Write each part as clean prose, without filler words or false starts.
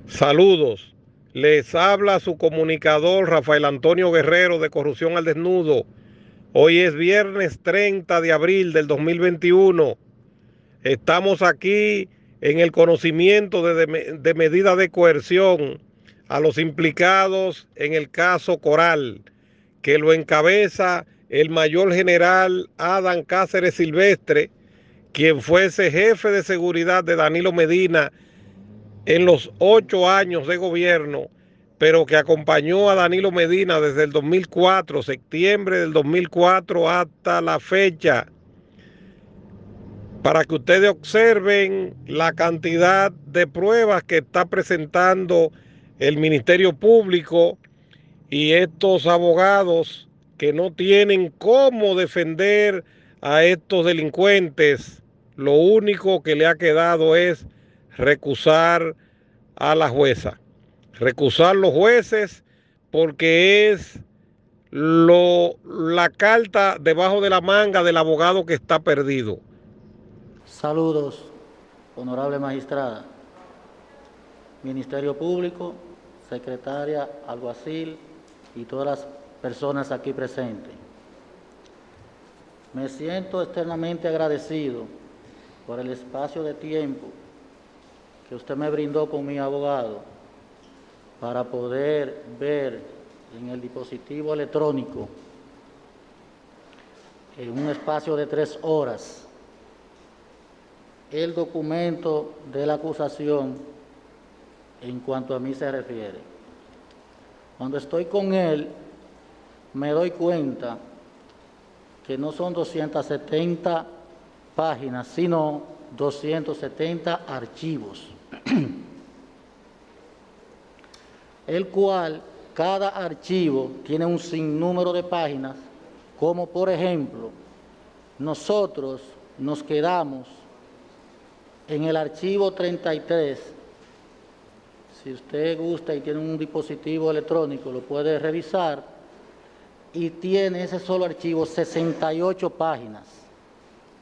Saludos. Les habla su comunicador Rafael Antonio Guerrero de Corrupción al Desnudo. Hoy es viernes 30 de abril del 2021. Estamos aquí en el conocimiento de medidas de coerción a los implicados en el caso Coral, que lo encabeza el mayor general Adán Cáceres Silvestre, quien fuese jefe de seguridad de Danilo Medina en los 8 años de gobierno, pero que acompañó a Danilo Medina desde el 2004, septiembre del 2004 hasta la fecha, para que ustedes observen la cantidad de pruebas que está presentando el Ministerio Público y estos abogados que no tienen cómo defender a estos delincuentes. Lo único que le ha quedado es recusar a la jueza, recusar los jueces, porque es la carta debajo de la manga del abogado que está perdido. Saludos, honorable magistrada, Ministerio Público, secretaria, alguacil y todas las personas aquí presentes. Me siento eternamente agradecido por el espacio de tiempo que usted me brindó con mi abogado para poder ver en el dispositivo electrónico, en un espacio de 3 horas, el documento de la acusación en cuanto a mí se refiere. Cuando estoy con él, me doy cuenta que no son 270 páginas, sino 270 archivos, el cual cada archivo tiene un sinnúmero de páginas, como por ejemplo, nosotros nos quedamos en el archivo 33, si usted gusta y tiene un dispositivo electrónico, lo puede revisar, y tiene ese solo archivo 68 páginas.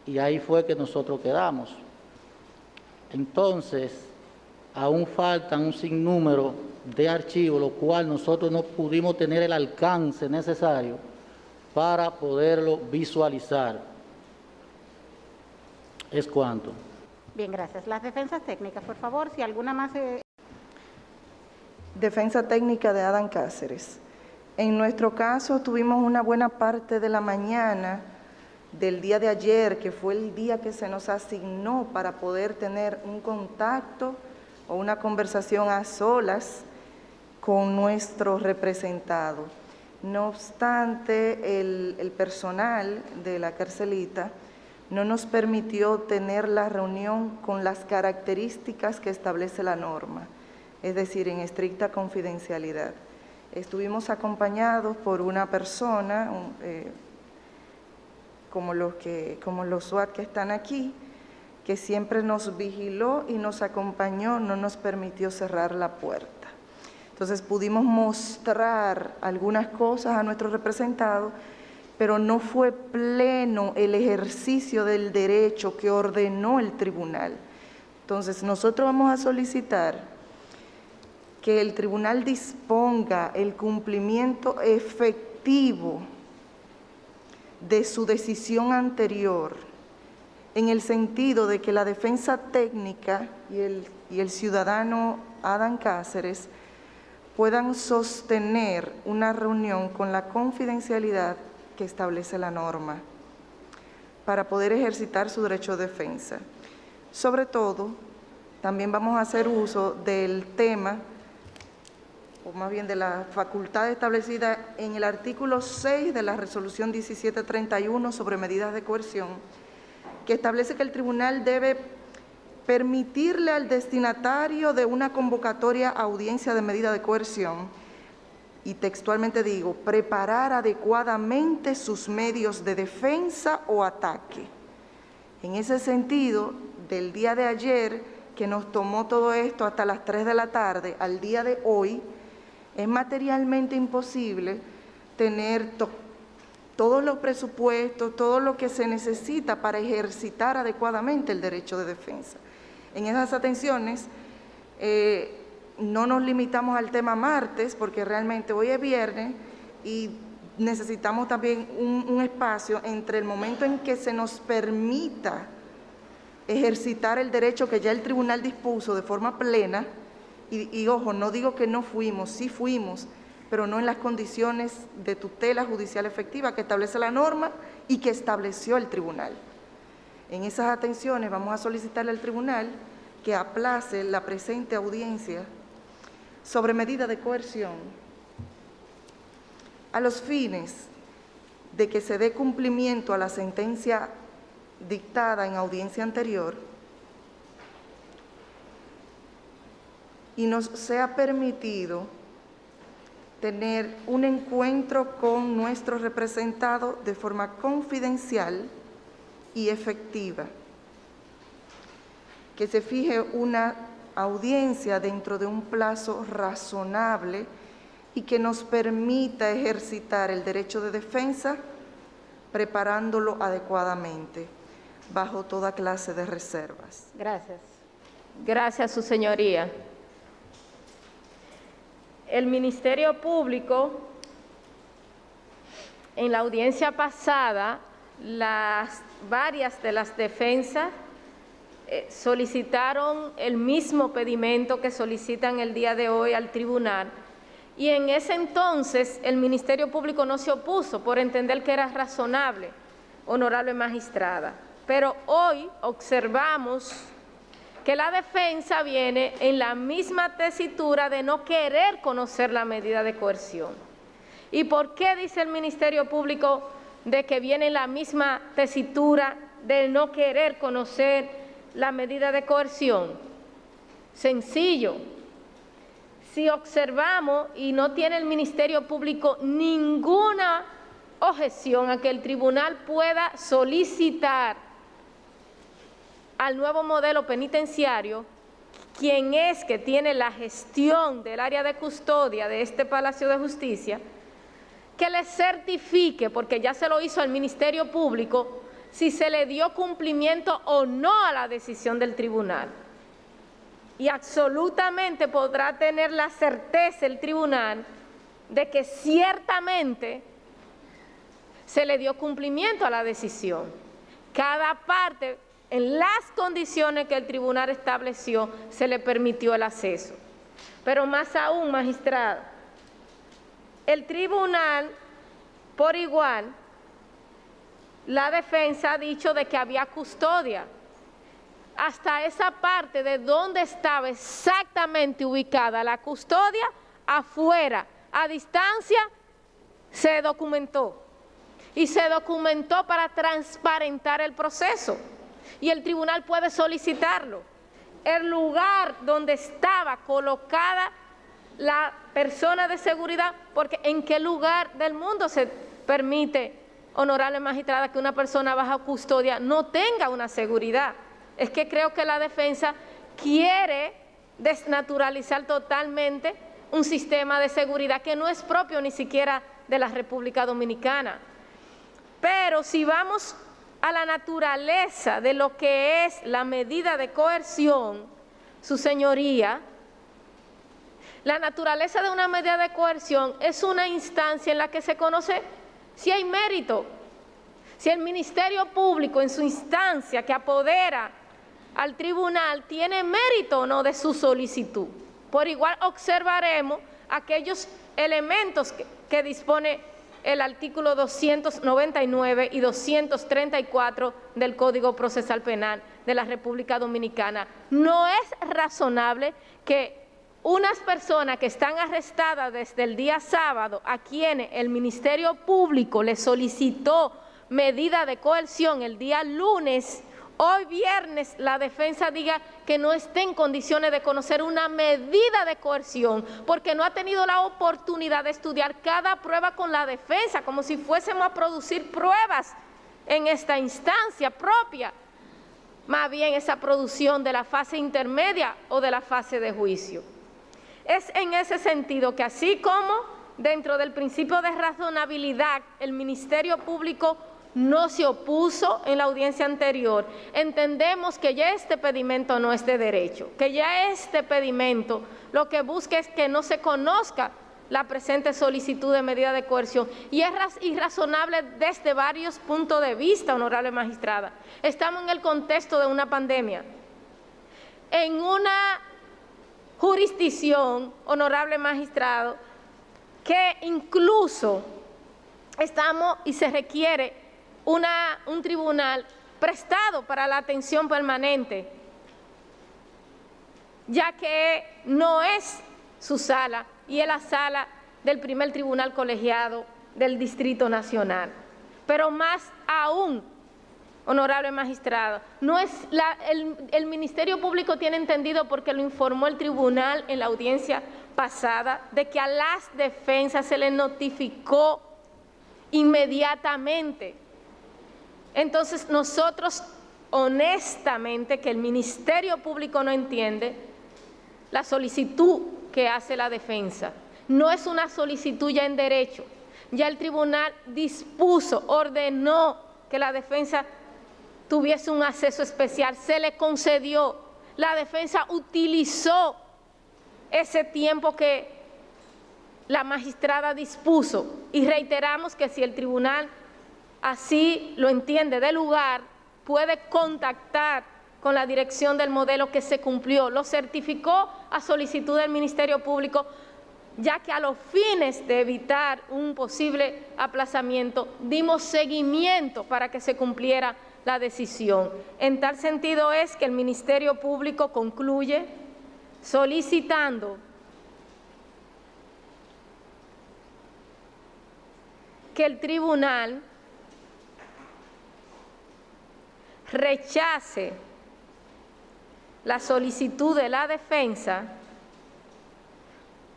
Y ahí fue que nosotros quedamos. Entonces, aún faltan un sinnúmero de archivos, lo cual nosotros no pudimos tener el alcance necesario para poderlo visualizar. Es cuanto. Bien, gracias. Las defensas técnicas, por favor, si alguna más... Defensa técnica de Adán Cáceres. En nuestro caso tuvimos una buena parte de la mañana del día de ayer, que fue el día que se nos asignó para poder tener un contacto o una conversación a solas con nuestro representado. No obstante, el personal de la carcelita no nos permitió tener la reunión con las características que establece la norma, es decir, en estricta confidencialidad. Estuvimos acompañados por una persona, como los SWAT que están aquí, que siempre nos vigiló y nos acompañó, no nos permitió cerrar la puerta. Entonces pudimos mostrar algunas cosas a nuestro representado, pero no fue pleno el ejercicio del derecho que ordenó el tribunal. Entonces nosotros vamos a solicitar que el tribunal disponga el cumplimiento efectivo de su decisión anterior, en el sentido de que la defensa técnica y el ciudadano Adán Cáceres puedan sostener una reunión con la confidencialidad que establece la norma para poder ejercitar su derecho de defensa. Sobre todo, también vamos a hacer uso del tema, o más bien de la facultad establecida en el artículo 6 de la resolución 1731 sobre medidas de coerción, que establece que el tribunal debe permitirle al destinatario de una convocatoria a audiencia de medida de coerción, y textualmente digo, preparar adecuadamente sus medios de defensa o ataque. En ese sentido, del día de ayer, que nos tomó todo esto hasta las 3 de la tarde, al día de hoy, es materialmente imposible tener todos los presupuestos, todo lo que se necesita para ejercitar adecuadamente el derecho de defensa. En esas atenciones, no nos limitamos al tema martes, porque realmente hoy es viernes y necesitamos también un espacio entre el momento en que se nos permita ejercitar el derecho que ya el tribunal dispuso de forma plena, y ojo, no digo que no fuimos, sí fuimos, pero no en las condiciones de tutela judicial efectiva que establece la norma y que estableció el tribunal. En esas atenciones vamos a solicitarle al tribunal que aplace la presente audiencia sobre medida de coerción a los fines de que se dé cumplimiento a la sentencia dictada en audiencia anterior y nos sea permitido tener un encuentro con nuestro representado de forma confidencial y efectiva, que se fije una audiencia dentro de un plazo razonable y que nos permita ejercitar el derecho de defensa preparándolo adecuadamente, bajo toda clase de reservas. Gracias. Gracias, su señoría. El Ministerio Público, en la audiencia pasada, varias de las defensas solicitaron el mismo pedimento que solicitan el día de hoy al tribunal, y en ese entonces el Ministerio Público no se opuso por entender que era razonable, honorable magistrada. Pero hoy observamos que la defensa viene en la misma tesitura de no querer conocer la medida de coerción. ¿Y por qué dice el Ministerio Público de que viene en la misma tesitura de no querer conocer la medida de coerción? Sencillo. Si observamos, y no tiene el Ministerio Público ninguna objeción a que el tribunal pueda solicitar al nuevo modelo penitenciario, quien es que tiene la gestión del área de custodia de este Palacio de Justicia, que le certifique, porque ya se lo hizo al Ministerio Público, si se le dio cumplimiento o no a la decisión del tribunal. Y absolutamente podrá tener la certeza el tribunal de que ciertamente se le dio cumplimiento a la decisión. Cada parte, en las condiciones que el tribunal estableció, se le permitió el acceso. Pero más aún, magistrada, el tribunal, por igual, la defensa ha dicho de que había custodia. Hasta esa parte de dónde estaba exactamente ubicada la custodia, afuera, a distancia, se documentó. Y se documentó para transparentar el proceso. Y el tribunal puede solicitarlo. El lugar donde estaba colocada la persona de seguridad, porque ¿en qué lugar del mundo se permite, honorable magistrada, que una persona bajo custodia no tenga una seguridad? Es que creo que la defensa quiere desnaturalizar totalmente un sistema de seguridad que no es propio ni siquiera de la República Dominicana. Pero si vamos a la naturaleza de lo que es la medida de coerción, su señoría, la naturaleza de una medida de coerción es una instancia en la que se conoce si hay mérito, si el Ministerio Público en su instancia que apodera al tribunal tiene mérito o no de su solicitud. Por igual observaremos aquellos elementos que dispone el artículo 299 y 234 del Código Procesal Penal de la República Dominicana. No es razonable que unas personas que están arrestadas desde el día sábado, a quienes el Ministerio Público le solicitó medida de coerción el día lunes, hoy viernes la defensa diga que no esté en condiciones de conocer una medida de coerción porque no ha tenido la oportunidad de estudiar cada prueba con la defensa, como si fuésemos a producir pruebas en esta instancia propia, más bien esa producción de la fase intermedia o de la fase de juicio. Es en ese sentido que así como dentro del principio de razonabilidad el Ministerio Público no se opuso en la audiencia anterior. Entendemos que ya este pedimento no es de derecho, que ya este pedimento lo que busca es que no se conozca la presente solicitud de medida de coerción, y es irrazonable desde varios puntos de vista, honorable magistrada. Estamos en el contexto de una pandemia, en una jurisdicción, honorable magistrado, que incluso estamos y se requiere un tribunal prestado para la atención permanente, ya que no es su sala y es la sala del primer tribunal colegiado del Distrito Nacional. Pero más aún, honorable magistrado, no es el Ministerio Público tiene entendido, porque lo informó el tribunal en la audiencia pasada, de que a las defensas se les notificó inmediatamente. Entonces nosotros, honestamente, que el Ministerio Público no entiende la solicitud que hace la defensa. No es una solicitud ya en derecho. Ya el tribunal dispuso, ordenó que la defensa tuviese un acceso especial, se le concedió. La defensa utilizó ese tiempo que la magistrada dispuso, y reiteramos que si el tribunal así lo entiende de lugar, puede contactar con la dirección del modelo que se cumplió. Lo certificó a solicitud del Ministerio Público, ya que a los fines de evitar un posible aplazamiento, dimos seguimiento para que se cumpliera la decisión. En tal sentido es que el Ministerio Público concluye solicitando que el tribunal rechace la solicitud de la defensa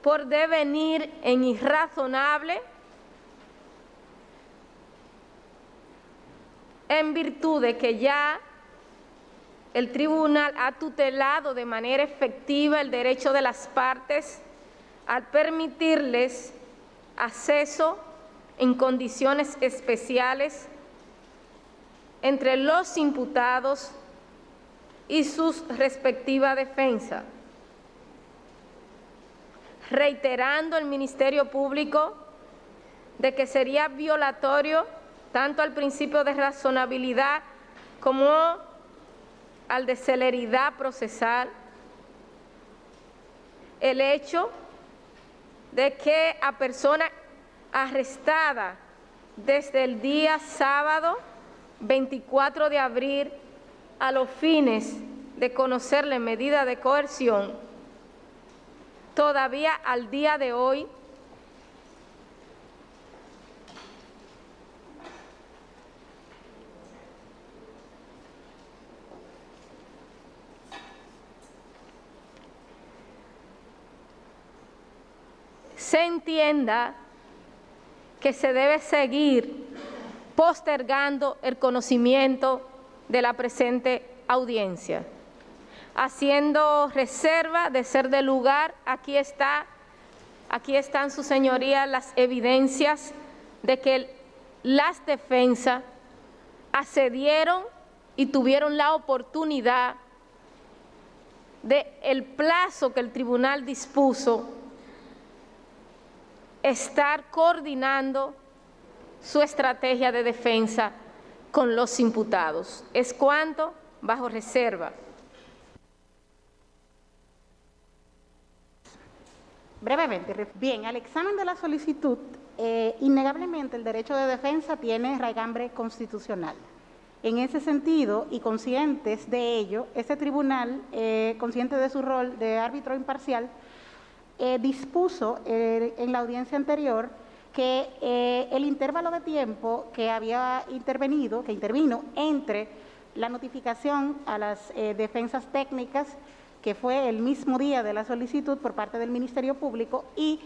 por devenir en irrazonable, en virtud de que ya el tribunal ha tutelado de manera efectiva el derecho de las partes al permitirles acceso en condiciones especiales entre los imputados y sus respectivas defensas, reiterando el Ministerio Público de que sería violatorio tanto al principio de razonabilidad como al de celeridad procesal el hecho de que a persona arrestada desde el día sábado 24 de abril a los fines de conocerle medida de coerción, todavía al día de hoy se entienda que se debe seguir postergando el conocimiento de la presente audiencia. Haciendo reserva de ser de lugar, aquí están sus señorías las evidencias de que las defensas accedieron y tuvieron la oportunidad de el plazo que el tribunal dispuso estar coordinando su estrategia de defensa con los imputados. Es cuanto, bajo reserva. Brevemente, bien, al examen de la solicitud, innegablemente el derecho de defensa tiene raigambre constitucional. En ese sentido, y conscientes de ello, este tribunal, consciente de su rol de árbitro imparcial, dispuso en la audiencia anterior que el intervalo de tiempo que había intervino entre la notificación a las defensas técnicas, que fue el mismo día de la solicitud por parte del Ministerio Público, y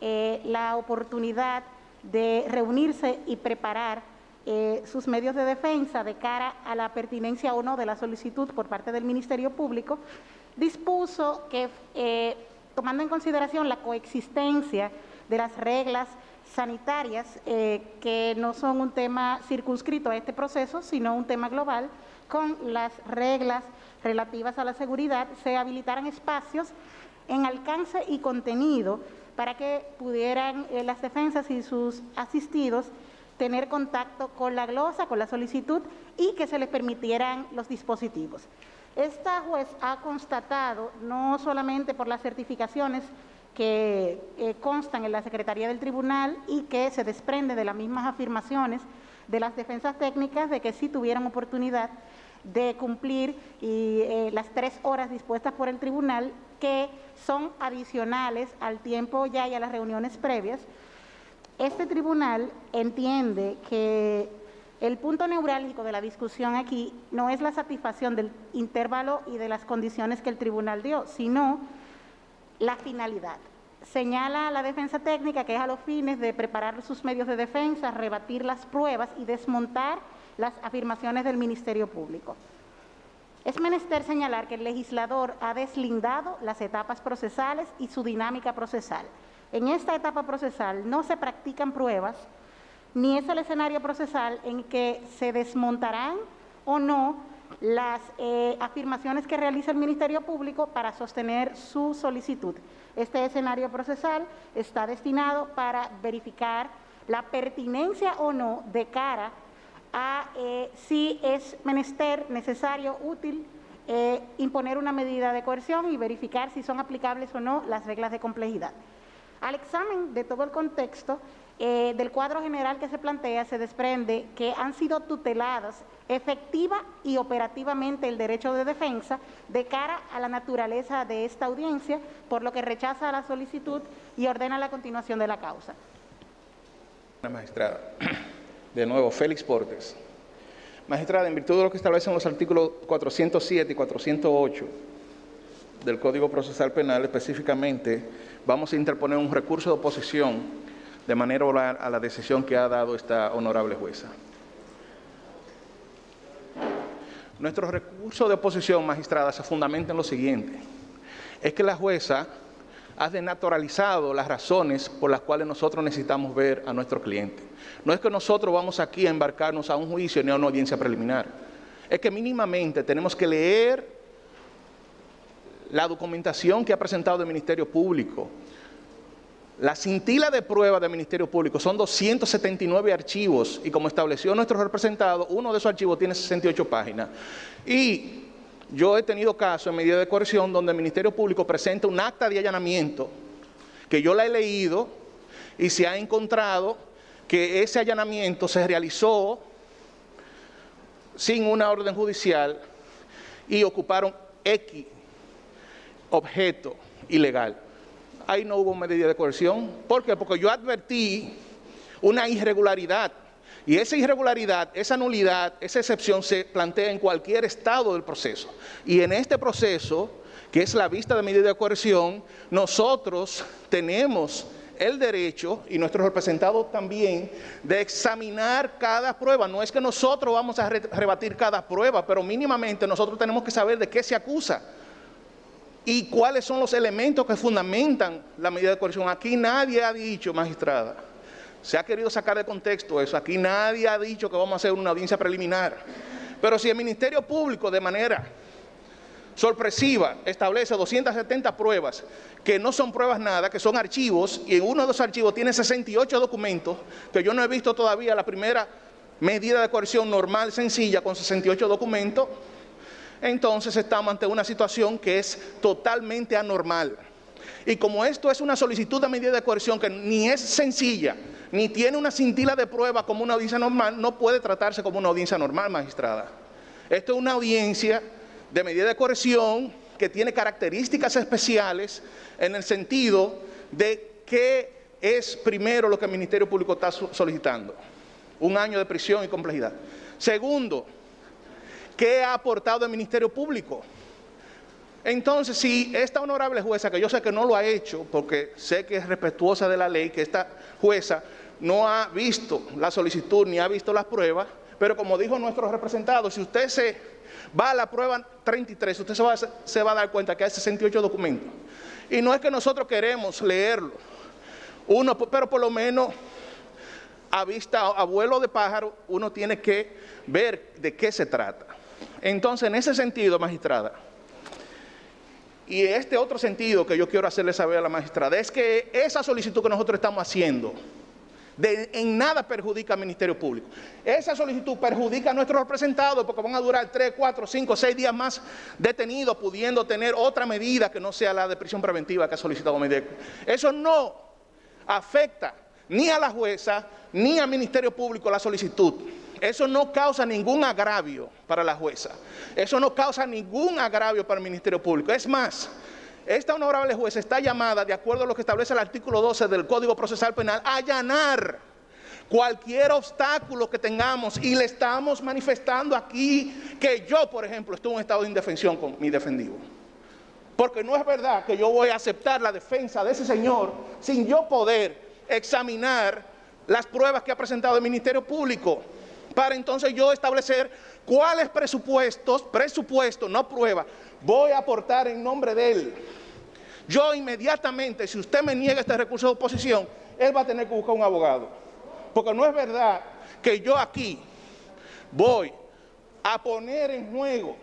la oportunidad de reunirse y preparar sus medios de defensa de cara a la pertinencia o no de la solicitud por parte del Ministerio Público, dispuso que, tomando en consideración la coexistencia de las reglas sanitarias que no son un tema circunscrito a este proceso, sino un tema global, con las reglas relativas a la seguridad, se habilitaran espacios en alcance y contenido para que pudieran las defensas y sus asistidos tener contacto con la glosa, con la solicitud, y que se les permitieran los dispositivos. Esta juez ha constatado, no solamente por las certificaciones que constan en la Secretaría del Tribunal y que se desprende de las mismas afirmaciones de las defensas técnicas, de que sí tuvieron oportunidad de cumplir las 3 horas dispuestas por el tribunal, que son adicionales al tiempo ya y a las reuniones previas. Este tribunal entiende que el punto neurálgico de la discusión aquí no es la satisfacción del intervalo y de las condiciones que el tribunal dio, sino la finalidad. Señala la defensa técnica que es a los fines de preparar sus medios de defensa, rebatir las pruebas y desmontar las afirmaciones del Ministerio Público. Es menester señalar que el legislador ha deslindado las etapas procesales y su dinámica procesal. En esta etapa procesal no se practican pruebas, ni es el escenario procesal en que se desmontarán o no las afirmaciones que realiza el Ministerio Público para sostener su solicitud. Este escenario procesal está destinado para verificar la pertinencia o no de cara a si es menester, necesario, útil imponer una medida de coerción y verificar si son aplicables o no las reglas de complejidad. Al examen de todo el contexto del cuadro general que se plantea, se desprende que han sido tuteladas efectiva y operativamente el derecho de defensa de cara a la naturaleza de esta audiencia, por lo que rechaza la solicitud y ordena la continuación de la causa. Magistrada, de nuevo, Félix Portes. Magistrada, en virtud de lo que establecen los artículos 407 y 408 del Código Procesal Penal, específicamente, vamos a interponer un recurso de oposición de manera oral a la decisión que ha dado esta honorable jueza. Nuestro recurso de oposición, magistrada, se fundamenta en lo siguiente: es que la jueza ha denaturalizado las razones por las cuales nosotros necesitamos ver a nuestro cliente. No es que nosotros vamos aquí a embarcarnos a un juicio ni a una audiencia preliminar. Es que mínimamente tenemos que leer la documentación que ha presentado el Ministerio Público. La cintila de prueba del Ministerio Público son 279 archivos y, como estableció nuestro representado, uno de esos archivos tiene 68 páginas. Y yo he tenido casos en medida de coerción donde el Ministerio Público presenta un acta de allanamiento que yo la he leído y se ha encontrado que ese allanamiento se realizó sin una orden judicial y ocuparon X objeto ilegal. Ahí no hubo medida de coerción. ¿Por qué? Porque yo advertí una irregularidad. Y esa irregularidad, esa nulidad, esa excepción se plantea en cualquier estado del proceso. Y en este proceso, que es la vista de medida de coerción, nosotros tenemos el derecho, y nuestros representados también, de examinar cada prueba. No es que nosotros vamos a rebatir cada prueba, pero mínimamente nosotros tenemos que saber de qué se acusa y cuáles son los elementos que fundamentan la medida de coerción. Aquí nadie ha dicho, magistrada, se ha querido sacar de contexto eso, aquí nadie ha dicho que vamos a hacer una audiencia preliminar. Pero si el Ministerio Público de manera sorpresiva establece 270 pruebas, que no son pruebas nada, que son archivos, y en uno de esos archivos tiene 68 documentos, que yo no he visto todavía la primera medida de coerción normal, sencilla, con 68 documentos, entonces estamos ante una situación que es totalmente anormal. Y como esto es una solicitud de medida de coerción que ni es sencilla, ni tiene una cintila de prueba como una audiencia normal, no puede tratarse como una audiencia normal, magistrada. Esto es una audiencia de medida de coerción que tiene características especiales en el sentido de que es primero lo que el Ministerio Público está solicitando: 1 año de prisión y complejidad. Segundo, ¿qué ha aportado el Ministerio Público? Entonces, si esta honorable jueza, que yo sé que no lo ha hecho, porque sé que es respetuosa de la ley, que esta jueza no ha visto la solicitud ni ha visto las pruebas, pero como dijo nuestro representado, si usted se va a la prueba 33, usted se va a dar cuenta que hay 68 documentos. Y no es que nosotros queremos leerlo pero por lo menos a vuelo de pájaro, uno tiene que ver de qué se trata. Entonces, en ese sentido, magistrada, y este otro sentido que yo quiero hacerle saber a la magistrada, es que esa solicitud que nosotros estamos haciendo en nada perjudica al Ministerio Público. Esa solicitud perjudica a nuestros representados porque van a durar 3, 4, 5, 6 días más detenidos, pudiendo tener otra medida que no sea la de prisión preventiva que ha solicitado Medec. Eso no afecta ni a la jueza ni al Ministerio Público la solicitud. Eso no causa ningún agravio para la jueza. Eso no causa ningún agravio para el Ministerio Público. Es más, esta honorable jueza está llamada, de acuerdo a lo que establece el artículo 12 del Código Procesal Penal, a allanar cualquier obstáculo que tengamos, y le estamos manifestando aquí que yo, por ejemplo, estuve en estado de indefensión con mi defendido. Porque no es verdad que yo voy a aceptar la defensa de ese señor sin yo poder examinar las pruebas que ha presentado el Ministerio Público, para entonces yo establecer cuáles presupuestos, no pruebas, voy a aportar en nombre de él. Yo inmediatamente, si usted me niega este recurso de oposición, él va a tener que buscar un abogado. Porque no es verdad que yo aquí voy a poner en juego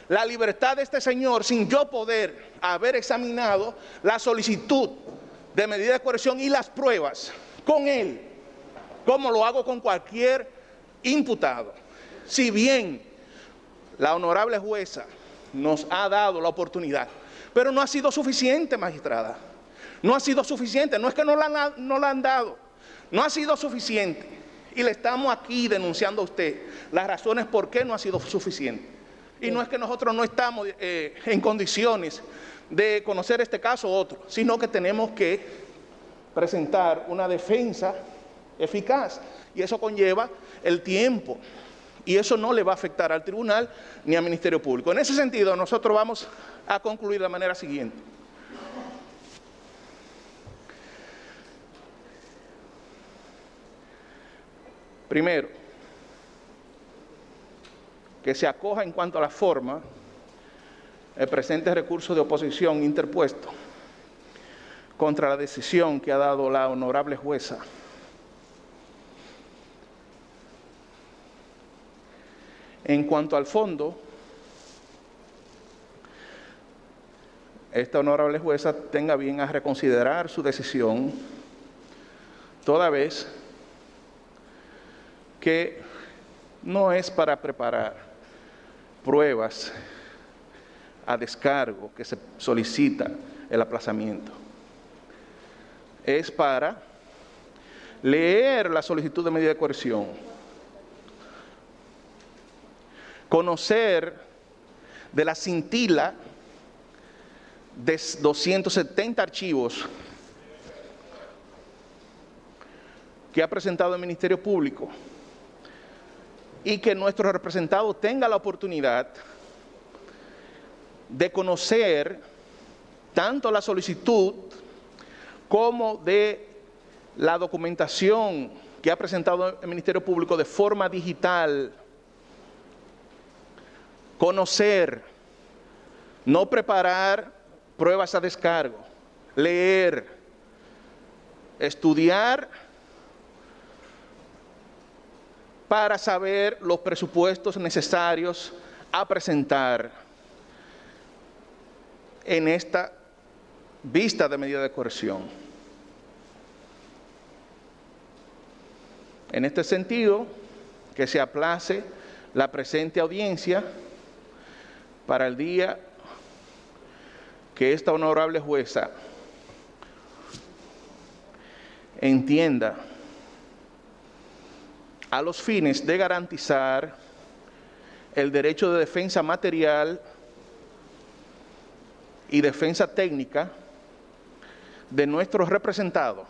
la libertad de este señor sin yo poder haber examinado la solicitud de medida de coerción y las pruebas con él, como lo hago con cualquier imputado. Si bien la honorable jueza nos ha dado la oportunidad, pero no ha sido suficiente, magistrada. No ha sido suficiente, no es que no la han dado, no ha sido suficiente. Y le estamos aquí denunciando a usted las razones por qué no ha sido suficiente. Y no es que nosotros no estamos en condiciones de conocer este caso u otro, sino que tenemos que presentar una defensa eficaz. Y eso conlleva el tiempo. Y eso no le va a afectar al tribunal ni al Ministerio Público. En ese sentido, nosotros vamos a concluir de la manera siguiente. Primero, que se acoja en cuanto a la forma el presente recurso de oposición interpuesto contra la decisión que ha dado la honorable jueza. En cuanto al fondo, esta honorable jueza tenga bien a reconsiderar su decisión, toda vez que no es para preparar pruebas a descargo que se solicita el aplazamiento. Es para leer la solicitud de medida de coerción, conocer de la cintila de 270 archivos que ha presentado el Ministerio Público y que nuestro representado tenga la oportunidad de conocer tanto la solicitud como de la documentación que ha presentado el Ministerio Público de forma digital. Conocer, no preparar pruebas a descargo, leer, estudiar para saber los presupuestos necesarios a presentar en esta vista de medida de coerción. En este sentido, que se aplace la presente audiencia para el día que esta honorable jueza entienda, a los fines de garantizar el derecho de defensa material y defensa técnica de nuestros representados,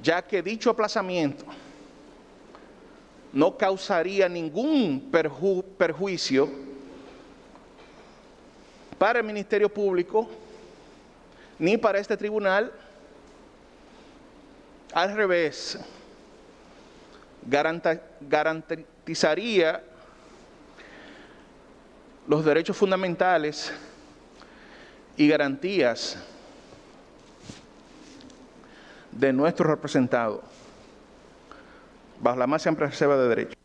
ya que dicho aplazamiento no causaría ningún perjuicio para el Ministerio Público ni para este tribunal. Al revés, garantizaría los derechos fundamentales y garantías de nuestro representado, bajo la más amplia reserva de derecho.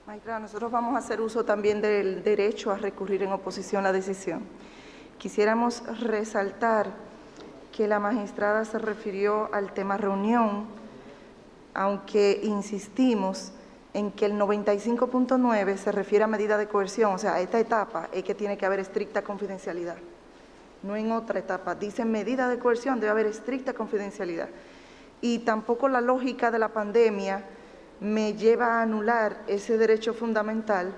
Magistrada, nosotros vamos a hacer uso también del derecho a recurrir en oposición a la decisión. Quisiéramos resaltar que la magistrada se refirió al tema reunión, aunque insistimos en que el 95.9 se refiere a medida de coerción, o sea, a esta etapa es que tiene que haber estricta confidencialidad, no en otra etapa. Dice medida de coerción, debe haber estricta confidencialidad. Y tampoco la lógica de la pandemia me lleva a anular ese derecho fundamental,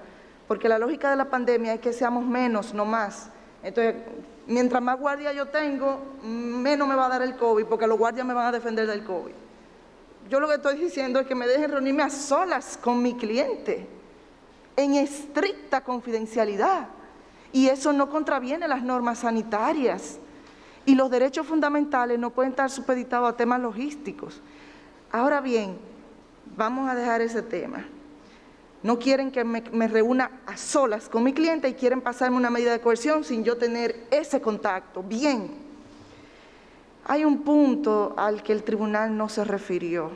porque la lógica de la pandemia es que seamos menos, no más. Entonces, mientras más guardia yo tengo, menos me va a dar el COVID, porque los guardias me van a defender del COVID. Yo lo que estoy diciendo es que me dejen reunirme a solas con mi cliente, en estricta confidencialidad, y eso no contraviene las normas sanitarias. Y los derechos fundamentales no pueden estar supeditados a temas logísticos. Ahora bien, vamos a dejar ese tema. No quieren que me reúna a solas con mi cliente y quieren pasarme una medida de coerción sin yo tener ese contacto. Bien, hay un punto al que el tribunal no se refirió.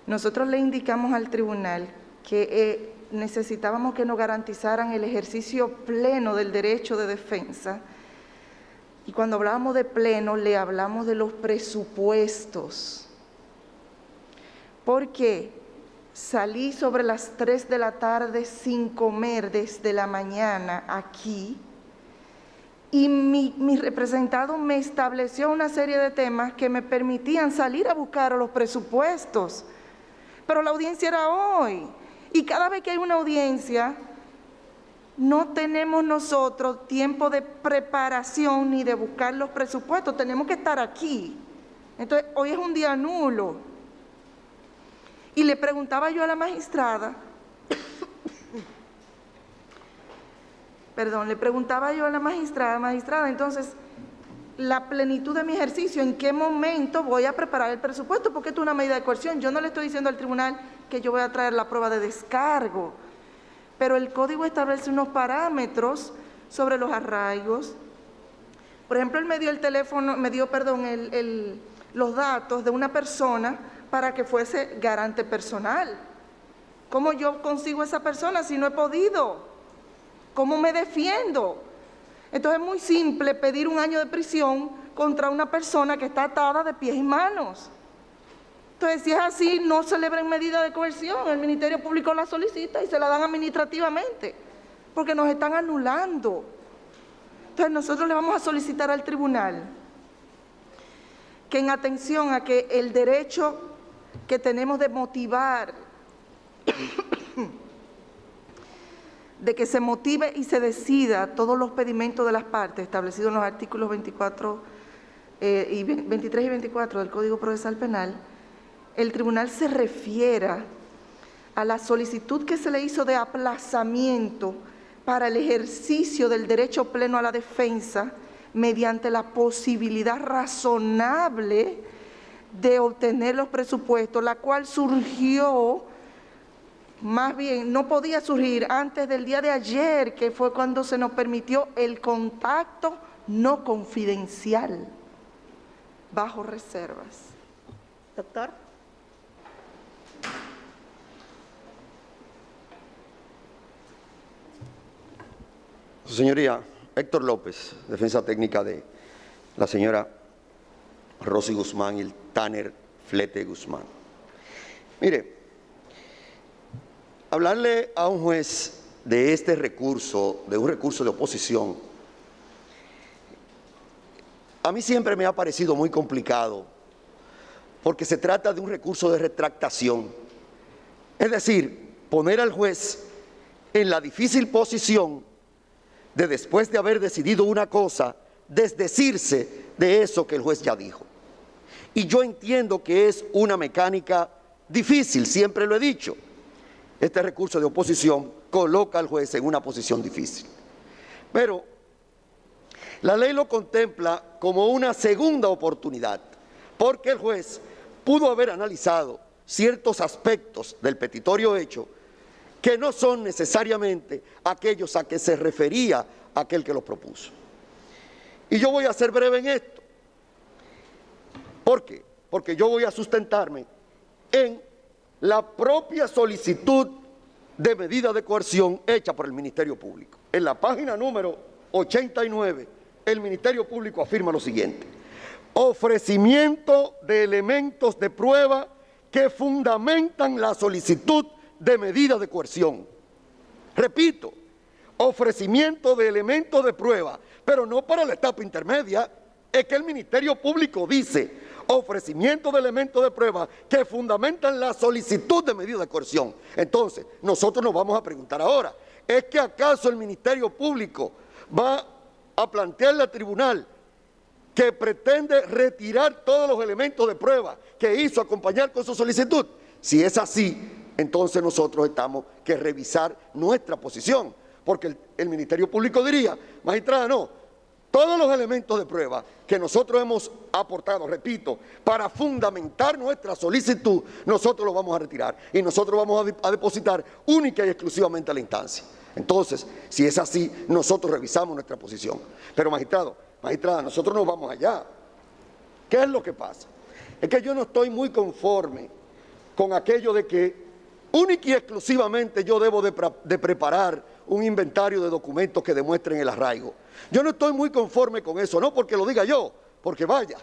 Nosotros le indicamos al tribunal que necesitábamos que nos garantizaran el ejercicio pleno del derecho de defensa. Y cuando hablábamos de pleno, le hablamos de los presupuestos. Porque salí sobre las 3 de la tarde sin comer desde la mañana aquí, y mi representado me estableció una serie de temas que me permitían salir a buscar los presupuestos. Pero la audiencia era hoy, y cada vez que hay una audiencia, no tenemos nosotros tiempo de preparación ni de buscar los presupuestos, tenemos que estar aquí. Entonces, hoy es un día nulo. Y le preguntaba yo a la magistrada, magistrada, entonces, la plenitud de mi ejercicio, ¿en qué momento voy a preparar el presupuesto? Porque esto es una medida de coerción. Yo no le estoy diciendo al tribunal que yo voy a traer la prueba de descargo, pero el código establece unos parámetros sobre los arraigos. Por ejemplo, él me dio los datos de una persona para que fuese garante personal. ¿Cómo yo consigo esa persona si no he podido? ¿Cómo me defiendo? Entonces es muy simple pedir 1 año de prisión contra una persona que está atada de pies y manos. Entonces, si es así, no celebren medida de coerción. El Ministerio Público la solicita y se la dan administrativamente, porque nos están anulando. Entonces, nosotros le vamos a solicitar al tribunal que, en atención a que el derecho que tenemos de motivar, de que se motive y se decida todos los pedimentos de las partes establecidos en los artículos 23 y 24 del Código Procesal Penal, el tribunal se refiera a la solicitud que se le hizo de aplazamiento para el ejercicio del derecho pleno a la defensa mediante la posibilidad razonable de obtener los presupuestos, la cual surgió, más bien, no podía surgir antes del día de ayer, que fue cuando se nos permitió el contacto no confidencial, bajo reservas. Doctor. Su señoría, Héctor López, defensa técnica de la señora Rosy Guzmán y el Tanner Flete Guzmán. Mire, hablarle a un juez de este recurso, de un recurso de oposición, a mí siempre me ha parecido muy complicado, porque se trata de un recurso de retractación. Es decir, poner al juez en la difícil posición de, después de haber decidido una cosa, desdecirse de eso que el juez ya dijo. Y yo entiendo que es una mecánica difícil, siempre lo he dicho. Este recurso de oposición coloca al juez en una posición difícil. Pero la ley lo contempla como una segunda oportunidad, porque el juez pudo haber analizado ciertos aspectos del petitorio hecho que no son necesariamente aquellos a que se refería aquel que lo propuso. Y yo voy a ser breve en esto. ¿Por qué? Porque yo voy a sustentarme en la propia solicitud de medida de coerción hecha por el Ministerio Público. En la página número 89, el Ministerio Público afirma lo siguiente: ofrecimiento de elementos de prueba que fundamentan la solicitud de medida de coerción. Repito, ofrecimiento de elementos de prueba, pero no para la etapa intermedia. Es que el Ministerio Público dice ofrecimiento de elementos de prueba que fundamentan la solicitud de medida de coerción. Entonces, nosotros nos vamos a preguntar ahora, ¿es que acaso el Ministerio Público va a plantearle al tribunal que pretende retirar todos los elementos de prueba que hizo acompañar con su solicitud? Si es así, entonces nosotros tenemos que revisar nuestra posición, porque el Ministerio Público diría, magistrada, no, todos los elementos de prueba que nosotros hemos aportado, repito, para fundamentar nuestra solicitud, nosotros los vamos a retirar y nosotros vamos a depositar única y exclusivamente a la instancia. Entonces, si es así, nosotros revisamos nuestra posición. Pero magistrada, nosotros nos vamos allá. ¿Qué es lo que pasa? Es que yo no estoy muy conforme con aquello de que única y exclusivamente yo debo de preparar un inventario de documentos que demuestren el arraigo. Yo no estoy muy conforme con eso, no porque lo diga yo, porque vaya,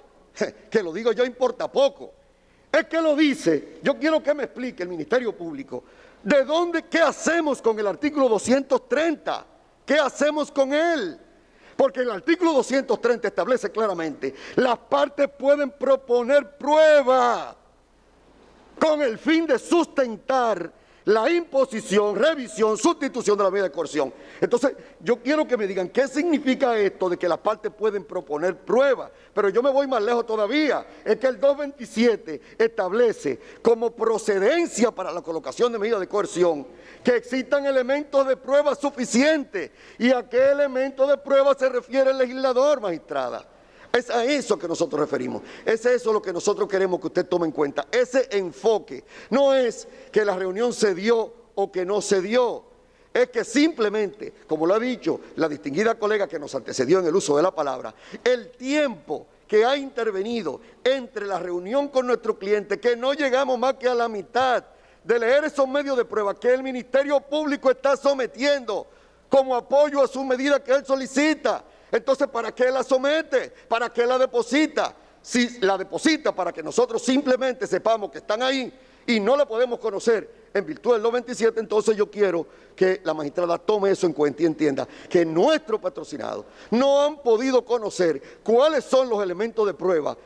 que lo digo yo importa poco. Es que lo dice, yo quiero que me explique el Ministerio Público, ¿de dónde, qué hacemos con el artículo 230? ¿Qué hacemos con él? Porque el artículo 230 establece claramente, las partes pueden proponer prueba con el fin de sustentar la imposición, revisión, sustitución de la medida de coerción. Entonces, yo quiero que me digan qué significa esto de que las partes pueden proponer pruebas. Pero yo me voy más lejos todavía. Es que el 227 establece como procedencia para la colocación de medidas de coerción que existan elementos de prueba suficientes. ¿Y a qué elemento de prueba se refiere el legislador, magistrada? Es a eso que nosotros referimos, es eso lo que nosotros queremos que usted tome en cuenta, ese enfoque. No es que la reunión se dio o que no se dio, es que simplemente, como lo ha dicho la distinguida colega que nos antecedió en el uso de la palabra, el tiempo que ha intervenido entre la reunión con nuestro cliente, que no llegamos más que a la mitad de leer esos medios de prueba que el Ministerio Público está sometiendo como apoyo a su medida que él solicita. Entonces, ¿para qué la somete? ¿Para qué la deposita? Si la deposita para que nosotros simplemente sepamos que están ahí y no la podemos conocer en virtud del 227, entonces yo quiero que la magistrada tome eso en cuenta y entienda que nuestros patrocinados no han podido conocer cuáles son los elementos de prueba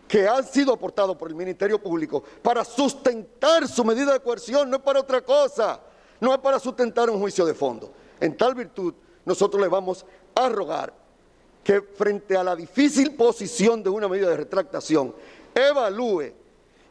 que han sido aportados por el Ministerio Público para sustentar su medida de coerción, no es para otra cosa, no es para sustentar un juicio de fondo. En tal virtud, nosotros le vamos a rogar que frente a la difícil posición de una medida de retractación, evalúe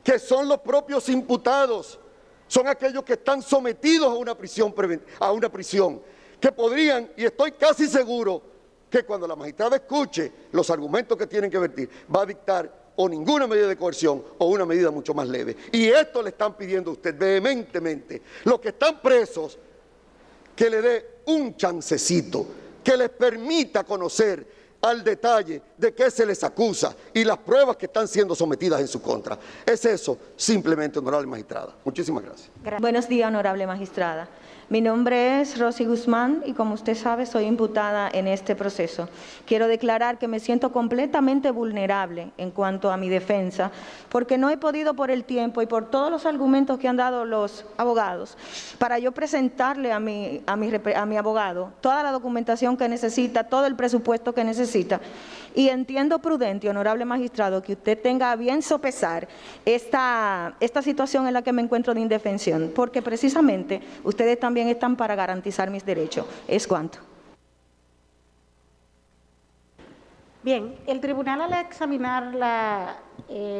que son los propios imputados, son aquellos que están sometidos a una prisión, que podrían, y estoy casi seguro, que cuando la magistrada escuche los argumentos que tienen que vertir, va a dictar o ninguna medida de coerción o una medida mucho más leve. Y esto le están pidiendo a usted vehementemente, los que están presos, que le dé un chancecito, que les permita conocer al detalle de qué se les acusa y las pruebas que están siendo sometidas en su contra. Es eso, simplemente, honorable magistrada. Muchísimas gracias. Buenos días, honorable magistrada. Mi nombre es Rosy Guzmán y, como usted sabe, soy imputada en este proceso. Quiero declarar que me siento completamente vulnerable en cuanto a mi defensa, porque no he podido, por el tiempo y por todos los argumentos que han dado los abogados, para yo presentarle a mi abogado toda la documentación que necesita, todo el presupuesto que necesita. Y entiendo prudente, honorable magistrado, que usted tenga a bien sopesar esta situación en la que me encuentro de indefensión, porque precisamente ustedes también están para garantizar mis derechos. Es cuanto. Bien, el tribunal, al examinar la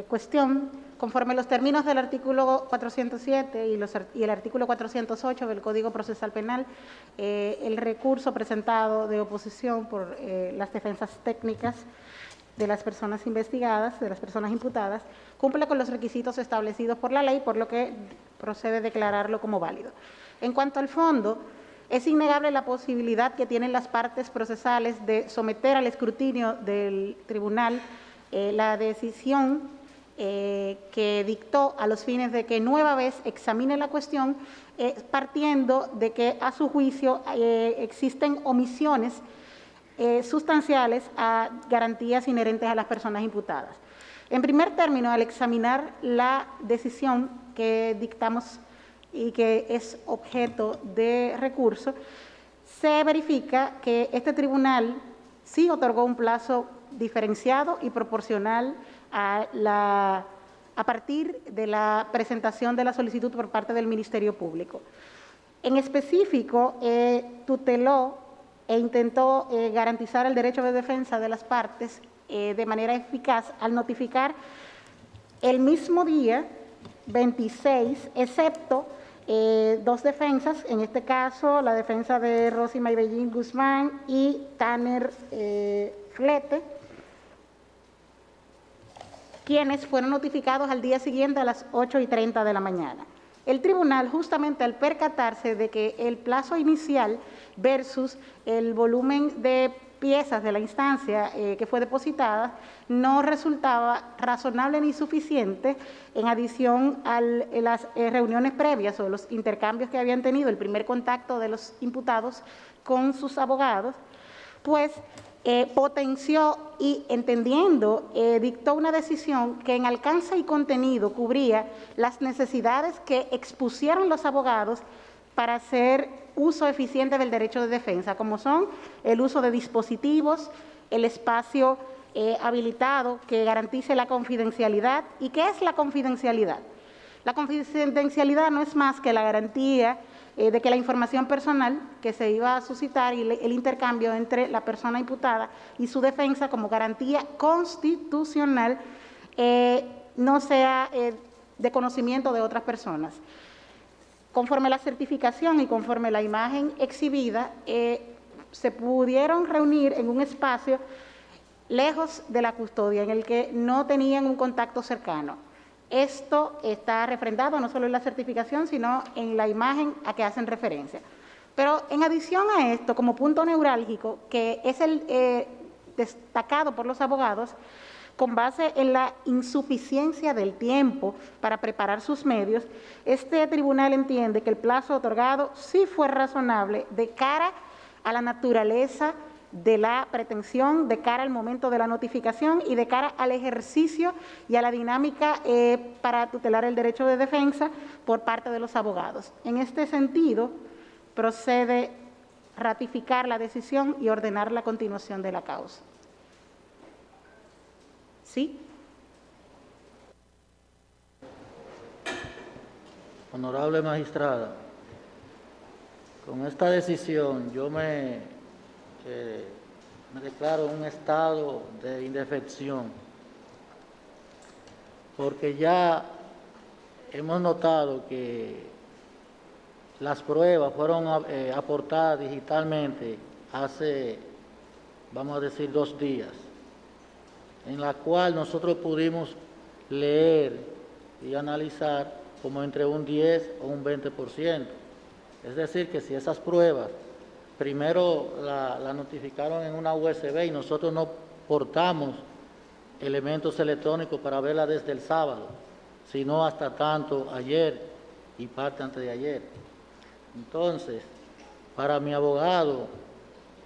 cuestión, conforme los términos del artículo 407 y el artículo 408 del Código Procesal Penal, el recurso presentado de oposición por las defensas técnicas de las personas investigadas, de las personas imputadas, cumple con los requisitos establecidos por la ley, por lo que procede declararlo como válido. En cuanto al fondo, Es innegable la posibilidad que tienen las partes procesales de someter al escrutinio del tribunal la decisión que dictó a los fines de que nueva vez examine la cuestión, partiendo de que a su juicio existen omisiones sustanciales a garantías inherentes a las personas imputadas. En primer término, al examinar la decisión que dictamos y que es objeto de recurso, se verifica que este tribunal sí otorgó un plazo diferenciado y proporcional a partir de la presentación de la solicitud por parte del Ministerio Público. En específico, tuteló e intentó garantizar el derecho de defensa de las partes de manera eficaz al notificar el mismo día 26, excepto dos defensas, en este caso la defensa de Rosy Maybellín Guzmán y Tanner Flete, quienes fueron notificados al día siguiente a las 8:30 de la mañana. El tribunal, justamente al percatarse de que el plazo inicial versus el volumen de piezas de la instancia que fue depositada no resultaba razonable ni suficiente, en adición a las reuniones previas o los intercambios que habían tenido, el primer contacto de los imputados con sus abogados, pues potenció y, entendiendo, dictó una decisión que en alcance y contenido cubría las necesidades que expusieron los abogados para hacer uso eficiente del derecho de defensa, como son el uso de dispositivos, el espacio habilitado que garantice la confidencialidad. ¿Y qué es la confidencialidad? La confidencialidad no es más que la garantía de que la información personal que se iba a suscitar y el intercambio entre la persona imputada y su defensa como garantía constitucional no sea de conocimiento de otras personas. Conforme la certificación y conforme la imagen exhibida, se pudieron reunir en un espacio lejos de la custodia, en el que no tenían un contacto cercano. Esto está refrendado no solo en la certificación, sino en la imagen a que hacen referencia. Pero en adición a esto, como punto neurálgico, que es el destacado por los abogados, con base en la insuficiencia del tiempo para preparar sus medios, este tribunal entiende que el plazo otorgado sí fue razonable de cara a la naturaleza de la pretensión, de cara al momento de la notificación y de cara al ejercicio y a la dinámica para tutelar el derecho de defensa por parte de los abogados. En este sentido, procede ratificar la decisión y ordenar la continuación de la causa. ¿Sí? Honorable magistrada, con esta decisión yo me declaro en un estado de indefensión, porque ya hemos notado que las pruebas fueron aportadas digitalmente hace, vamos a decir, 2 días, en la cual nosotros pudimos leer y analizar como entre un 10 o un 20%. Es decir, que si esas pruebas primero la notificaron en una USB y nosotros no portamos elementos electrónicos para verla desde el sábado, sino hasta tanto ayer y parte antes de ayer. Entonces, para mi abogado,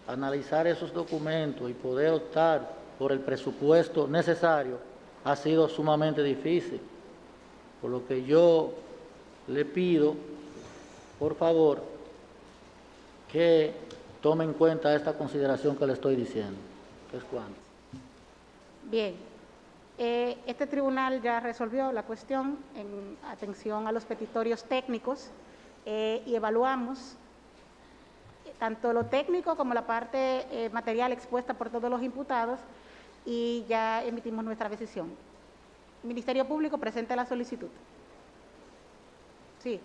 analizar esos documentos y poder optar por el presupuesto necesario ha sido sumamente difícil, por lo que yo le pido, por favor, que tome en cuenta esta consideración que le estoy diciendo. ¿Es cuánto? Bien, este tribunal ya resolvió la cuestión en atención a los petitorios técnicos y evaluamos tanto lo técnico como la parte material expuesta por todos los imputados y ya emitimos nuestra decisión. El Ministerio Público presenta la solicitud. Sí.